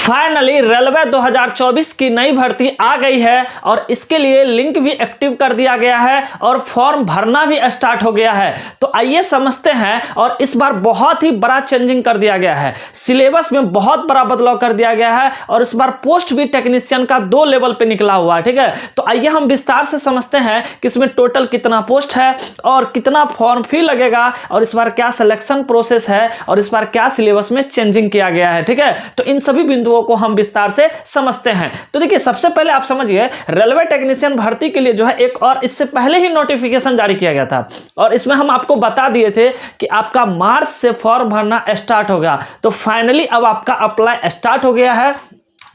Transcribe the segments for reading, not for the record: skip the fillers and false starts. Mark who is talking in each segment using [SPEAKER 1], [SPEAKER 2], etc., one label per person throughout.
[SPEAKER 1] Finally railway 2024 की नई भर्ती आ गई है और इसके लिए लिंक भी एक्टिव कर दिया गया है और फॉर्म भरना भी स्टार्ट हो गया है। तो आइए समझते हैं। और इस बार बहुत ही बड़ा चेंजिंग कर दिया गया है, सिलेबस में बहुत बड़ा बदलाव कर दिया गया है और इस बार पोस्ट भी टेक्नीशियन का 2 लेवल पे निकला हुआ है। ठीक है, तो आइए हम विस्तार से समझते हैं कि इसमें टोटल कितना पोस्ट है और कितना फॉर्म फी लगेगा और इस बार क्या सिलेक्शन प्रोसेस है और इस बार क्या सिलेबस में चेंजिंग किया गया है। ठीक है, तो इन सभी बिंदुओं को हम विस्तार से समझते हैं। तो देखिए, सबसे पहले आप समझिए, रेलवे टेक्नीशियन भर्ती के लिए जो है एक और इससे पहले ही नोटिफिकेशन जारी किया गया था और इसमें हम आपको बता दिए थे कि आपका मार्च से फॉर्म भरना स्टार्ट हो गया। तो फाइनली अब आपका अप्लाई स्टार्ट हो गया है।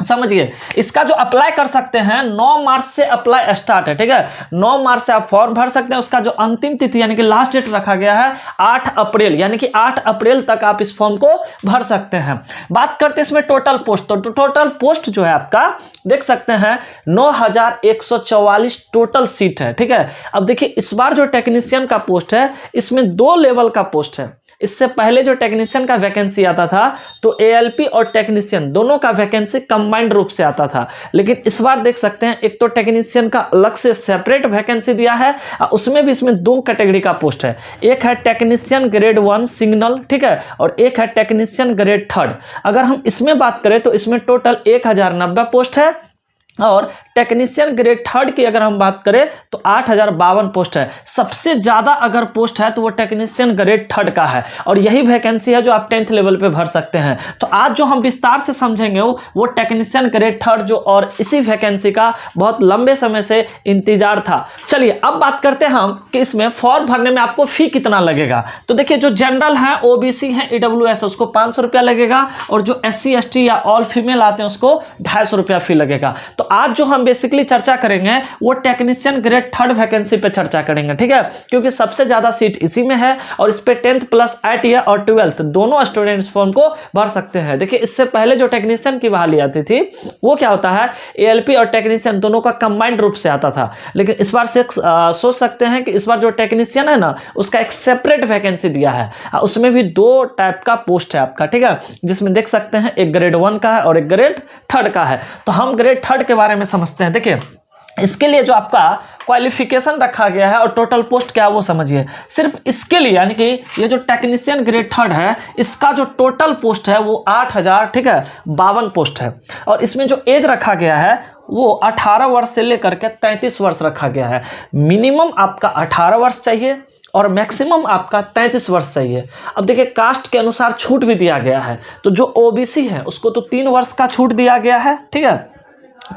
[SPEAKER 1] समझिए, इसका जो अप्लाई कर सकते हैं 9 मार्च से अप्लाई स्टार्ट है। ठीक है, 9 मार्च से आप फॉर्म भर सकते हैं। उसका जो अंतिम तिथि यानी कि लास्ट डेट रखा गया है 8 अप्रैल, यानी कि 8 अप्रैल तक आप इस फॉर्म को भर सकते हैं। बात करते हैं इसमें टोटल पोस्ट। तो टोटल पोस्ट जो है आपका देख सकते हैं 9144 टोटल सीट है। ठीक है, अब देखिए, इस बार जो टेक्नीशियन का पोस्ट है इसमें 2 लेवल का पोस्ट है। इससे पहले जो टेक्नीशियन का वैकेंसी आता था तो एएलपी और टेक्नीशियन दोनों का वैकेंसी कंबाइंड रूप से आता था, लेकिन इस बार देख सकते हैं एक तो टेक्नीशियन का अलग से सेपरेट वैकेंसी दिया है, उसमें भी इसमें 2 कैटेगरी का पोस्ट है। एक है टेक्नीशियन ग्रेड 1 सिग्नल, ठीक है, और एक है टेक्नीशियन ग्रेड 3। अगर हम इसमें बात करें तो इसमें टोटल 1090 पोस्ट है और टेक्नीशियन ग्रेड 3 की अगर हम बात करें तो 8052 पोस्ट है। सबसे ज्यादा अगर पोस्ट है तो वो टेक्नीशियन ग्रेड 3 का है और यही वैकेंसी है जो आप 10th लेवल पे भर सकते हैं। तो आज जो हम विस्तार से समझेंगे वो टेक्नीशियन ग्रेड 3 जो और इसी वैकेंसी का बहुत लंबे समय से इंतजार था। चलिए अब बात करते हैं हम कि इसमें फॉर्म भरने में आपको फी कितना लगेगा। तो देखिए, जो जनरल है, ओबीसी है, ईडब्ल्यूएस, उसको 500 रुपया लगेगा और जो SC ST या ऑल फीमेल आते हैं उसको 250 रुपया फी लगेगा। तो आज जो हम बेसिकली चर्चा करेंगे वो टेक्नीशियन ग्रेड 3 वैकेंसी पे चर्चा करेंगे। ठीक है, क्योंकि सबसे ज्यादा सीट इसी में है और इस पे 10th प्लस 8 ईयर और 12th दोनों स्टूडेंट्स फॉर्म को भर सकते हैं। देखिए, इससे पहले जो टेक्नीशियन की बहाली आती थी वो क्या होता है, एएलपी और टेक्नीशियन दोनों का कंबाइंड रूप से आता था, लेकिन इस बार से सोच सकते हैं कि इस बार जो टेक्नीशियन है ना उसका एक सेपरेट वैकेंसी दिया है। उसमें भी 2 टाइप का पोस्ट है आपका। ठीक है, जिसमें देख सकते हैं एक ग्रेड 1 का है और एक ग्रेड 3 का है। तो हम ग्रेड 3 के बारे में समझते हैं। देखिए, इसके लिए जो आपका क्वालिफिकेशन रखा गया है और टोटल पोस्ट क्या है वो समझिए। सिर्फ इसके लिए यानी कि ये जो टेक्नीशियन ग्रेड 3 है इसका जो टोटल पोस्ट है वो 8000, ठीक है, 52 पोस्ट है और इसमें जो एज रखा गया है वो 18 वर्ष से लेकर के 33 वर्ष रखा गया है। मिनिमम आपका 18 वर्ष चाहिए और मैक्सिमम आपका 33 वर्ष चाहिए। अब देखिए, कास्ट के अनुसार छूट भी दिया गया है। तो जो ओबीसी है उसको तो 3 वर्ष का छूट दिया गया है। ठीक है,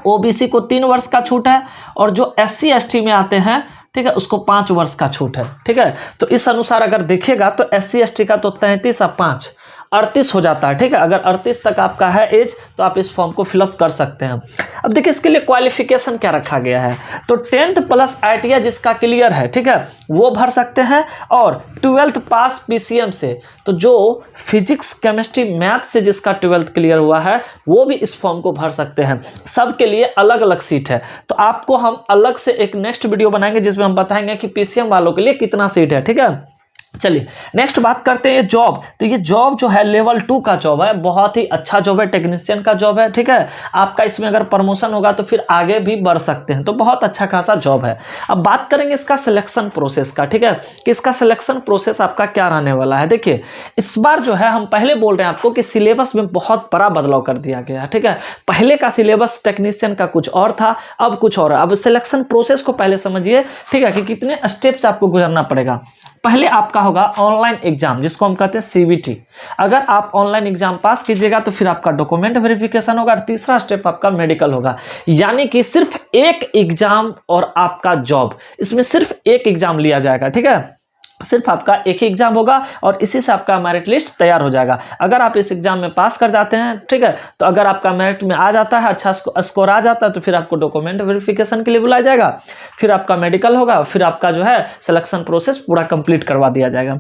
[SPEAKER 1] ओबीसी को 3 वर्ष का छूट है और जो SC ST में आते हैं, ठीक है, उसको 5 वर्ष का छूट है। ठीक है, तो इस अनुसार अगर देखिएगा तो SC ST का तो 33 और 5 38 हो जाता है। ठीक है, अगर 38 तक आपका है एज तो आप इस फॉर्म को फिलअप कर सकते हैं। अब देखिए, इसके लिए क्वालिफिकेशन क्या रखा गया है। तो 10th प्लस 8 ईयर जिसका क्लियर है, ठीक है, वो भर सकते हैं और 12th पास PCM से, तो जो फिजिक्स केमिस्ट्री मैथ से जिसका 12th क्लियर हुआ है वो भी इस फॉर्म को भर सकते हैं। सबके लिए अलग अलग सीट है। तो आपको हम अलग से एक नेक्स्ट वीडियो बनाएंगे जिसमें हम बताएंगे कि PCM वालों के लिए कितना सीट है। ठीक है, चलिए नेक्स्ट बात करते हैं जॉब। तो ये जॉब जो है लेवल 2 का जॉब है, बहुत ही अच्छा जॉब है, टेक्नीशियन का जॉब है। ठीक है, आपका इसमें अगर प्रमोशन होगा तो फिर आगे भी बढ़ सकते हैं, तो बहुत अच्छा खासा जॉब है। अब बात करेंगे इसका सिलेक्शन प्रोसेस का। ठीक है, कि इसका सिलेक्शन प्रोसेस आपका क्या रहने वाला है। देखिए, इस बार जो है हम पहले बोल रहे हैं आपको कि सिलेबस में बहुत बड़ा बदलाव कर दिया गया है। ठीक है, पहले का सिलेबस टेक्नीशियन का कुछ और था, अब कुछ और है। अब सिलेक्शन प्रोसेस को पहले समझिए, ठीक है, कि कितने स्टेप से आपको गुजरना पड़ेगा। पहले आपका होगा ऑनलाइन एग्जाम जिसको हम कहते हैं CBT। अगर आप ऑनलाइन एग्जाम पास कीजिएगा तो फिर आपका डॉक्यूमेंट वेरिफिकेशन होगा और तीसरा स्टेप आपका मेडिकल होगा। यानी कि सिर्फ एक एग्जाम और आपका जॉब, इसमें सिर्फ एक एग्जाम लिया जाएगा। ठीक है, सिर्फ आपका एक ही एग्जाम होगा और इसी से आपका मेरिट लिस्ट तैयार हो जाएगा। अगर आप इस एग्जाम में पास कर जाते हैं, ठीक है, तो अगर आपका मेरिट में आ जाता है, अच्छा स्कोर आ जाता है, तो फिर आपको डॉक्यूमेंट वेरिफिकेशन के लिए बुलाया जाएगा, फिर आपका मेडिकल होगा, फिर आपका जो है सिलेक्शन प्रोसेस पूरा कंप्लीट करवा दिया जाएगा।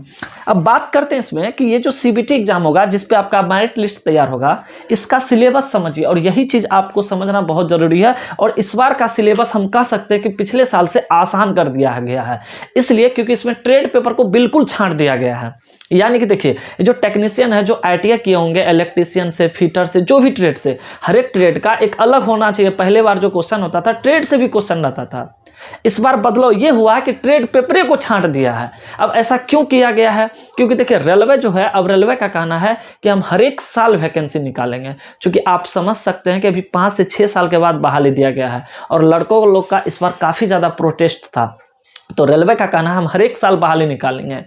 [SPEAKER 1] अब बात करते हैं इसमें कि ये जो CBT एग्जाम होगा जिसपे आपका मेरिट लिस्ट तैयार होगा, इसका सिलेबस समझिए और यही चीज आपको समझना बहुत जरूरी है। और इस बार का सिलेबस हम कह सकते हैं कि पिछले साल से आसान कर दिया गया है, इसलिए क्योंकि इसमें ट्रेड पेपर पेपर को बिल्कुल छांट दिया गया है। यानी कि देखिए, जो टेक्नीशियन है, जो ITI किए होंगे, इलेक्ट्रीशियन से, फिटर से, जो भी ट्रेड से, हर एक ट्रेड का एक अलग होना चाहिए। पहले बार जो क्वेश्चन होता था ट्रेड से भी क्वेश्चन रहता था, इस बार बदलाव ये हुआ कि ट्रेड पेपर को छांट दिया है। अब ऐसा क्यों किया गया है? क्योंकि देखिए रेलवे जो है, अब रेलवे का कहना है कि हम हर एक साल वैकेंसी निकालेंगे, क्योंकि आप समझ सकते हैं कि अभी 5 से 6 साल के बाद बहाली दिया गया है और लड़कों लोग का इस बार काफ़ी ज़्यादा प्रोटेस्ट था। तो रेलवे का कहना है हम हर एक साल बहाली निकालेंगे।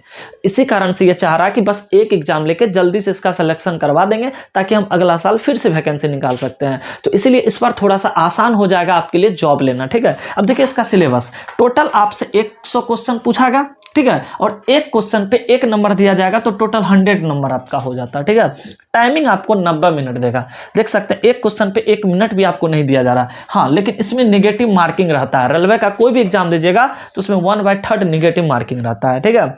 [SPEAKER 1] इसी कारण से ये चाह रहा है कि बस एक एग्जाम लेके जल्दी से इसका सिलेक्शन करवा देंगे ताकि हम अगला साल फिर से वैकेंसी निकाल सकते हैं। तो इसीलिए इस बार थोड़ा सा आसान हो जाएगा आपके लिए जॉब लेना, ठीक है। अब देखिए इसका सिलेबस, टोटल आपसे 100 क्वेश्चन पूछागा, ठीक है, और एक क्वेश्चन पे 1 नंबर दिया जाएगा, तो टोटल 100 नंबर आपका हो जाता है, ठीक है। टाइमिंग आपको 90 मिनट देगा। देख सकते हैं एक क्वेश्चन पे 1 मिनट भी आपको नहीं दिया जा रहा। हाँ, लेकिन इसमें नेगेटिव मार्किंग रहता है। रेलवे का कोई भी एग्जाम दीजिएगा तो उसमें 1/3 नेगेटिव मार्किंग रहता है, ठीक है।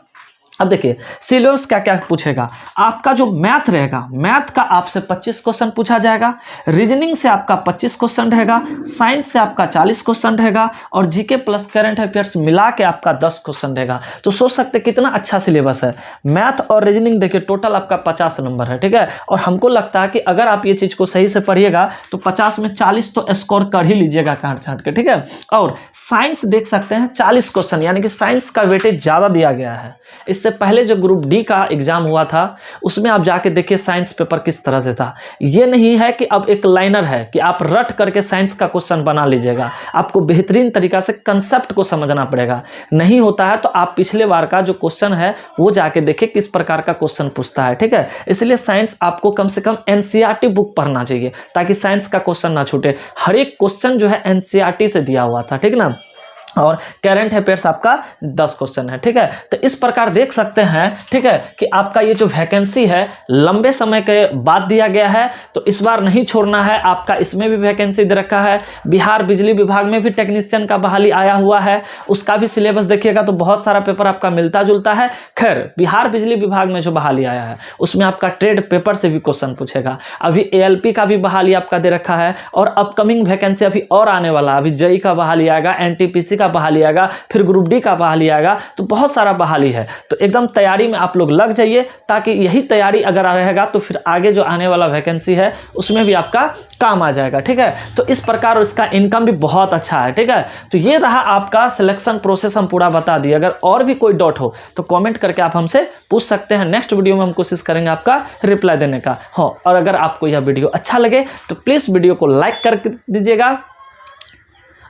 [SPEAKER 1] अब देखिए सिलेबस क्या क्या पूछेगा। आपका जो मैथ रहेगा, मैथ का आपसे 25 क्वेश्चन पूछा जाएगा, रीजनिंग से आपका 25 क्वेश्चन रहेगा, साइंस से आपका 40 क्वेश्चन रहेगा और जीके प्लस करंट अफेयर्स मिला के आपका 10 क्वेश्चन रहेगा। तो सोच सकते हैं कितना अच्छा सिलेबस है। मैथ और रीजनिंग देखिए टोटल आपका 50 नंबर है, ठीक है। और हमको लगता है कि अगर आप ये चीज़ को सही से पढ़िएगा तो 50 में 40 तो स्कोर कर ही लीजिएगा काट छाट के, ठीक है। और साइंस देख सकते हैं 40 क्वेश्चन, यानी कि साइंस का वेटेज ज़्यादा दिया गया है। इससे पहले जो ग्रुप डी का एग्जाम हुआ था उसमें आप जाके देखिए साइंस पेपर किस तरह से था। ये नहीं है कि अब एक लाइनर है कि आप रट करके साइंस का क्वेश्चन बना लीजिएगा, आपको बेहतरीन तरीका से कंसेप्ट को समझना पड़ेगा। नहीं होता है तो आप पिछले बार का जो क्वेश्चन है वो जाके देखिए किस प्रकार का क्वेश्चन पूछता है, ठीक है। इसलिए साइंस आपको कम से कम NCERT बुक पढ़ना चाहिए ताकि साइंस का क्वेश्चन ना छूटे। हर एक क्वेश्चन जो है NCERT से दिया हुआ था, ठीक ना। और करंट अफेयर्स आपका 10 क्वेश्चन है, ठीक है। तो इस प्रकार देख सकते हैं, ठीक है, कि आपका ये जो वैकेंसी है लंबे समय के बाद दिया गया है, तो इस बार नहीं छोड़ना है आपका। इसमें भी वैकेंसी दे रखा है। बिहार बिजली विभाग में भी टेक्नीशियन का बहाली आया हुआ है, उसका भी सिलेबस देखिएगा तो बहुत सारा पेपर आपका मिलता जुलता है। खैर बिहार बिजली विभाग में जो बहाली आया है उसमें आपका ट्रेड पेपर से भी क्वेश्चन पूछेगा। अभी ALP का भी बहाली आपका दे रखा है और अपकमिंग वैकेंसी अभी और आने वाला। अभी JEE का बहाली आएगा, NTPC का बहाली आएगा, फिर ग्रुप डी का बहाली आएगा, तो बहुत सारा बहाली है। तो एकदम तैयारी में आप लोग लग जाइए ताकि यही तैयारी अगर रहेगा तो फिर आगे जो आने वाला वैकेंसी है उसमें भी आपका काम आ जाएगा, ठीक है। तो इस प्रकार इसका इनकम भी बहुत अच्छा है, ठीक है। तो ये रहा आपका सिलेक्शन प्रोसेस, हम पूरा बता दिए। अगर और भी कोई डाउट हो तो कमेंट करके आप हमसे पूछ सकते हैं। नेक्स्ट वीडियो में हम कोशिश करेंगे आपका रिप्लाई देने का। हाँ, और अगर आपको यह वीडियो अच्छा लगे तो प्लीज़ वीडियो को लाइक कर दीजिएगा।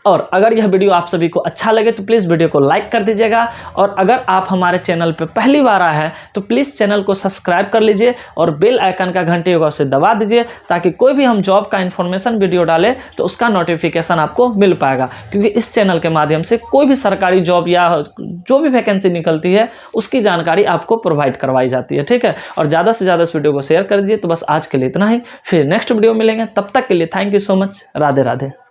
[SPEAKER 1] और अगर यह वीडियो आप सभी को अच्छा लगे तो प्लीज़ वीडियो को लाइक कर दीजिएगा। और अगर आप हमारे चैनल पर पहली बार आए हैं तो प्लीज़ चैनल को सब्सक्राइब कर लीजिए और बेल आइकन का घंटे होगा उसे दबा दीजिए ताकि कोई भी हम जॉब का इन्फॉर्मेशन वीडियो डालें तो उसका नोटिफिकेशन आपको मिल पाएगा। क्योंकि इस चैनल के माध्यम से कोई भी सरकारी जॉब या जो भी वैकेंसी निकलती है उसकी जानकारी आपको प्रोवाइड करवाई जाती है, ठीक है। और ज़्यादा से ज़्यादा इस वीडियो को शेयर कर दीजिए। तो बस आज के लिए इतना ही, फिर नेक्स्ट वीडियो मिलेंगे, तब तक के लिए thank you so much. Radhe Radhe.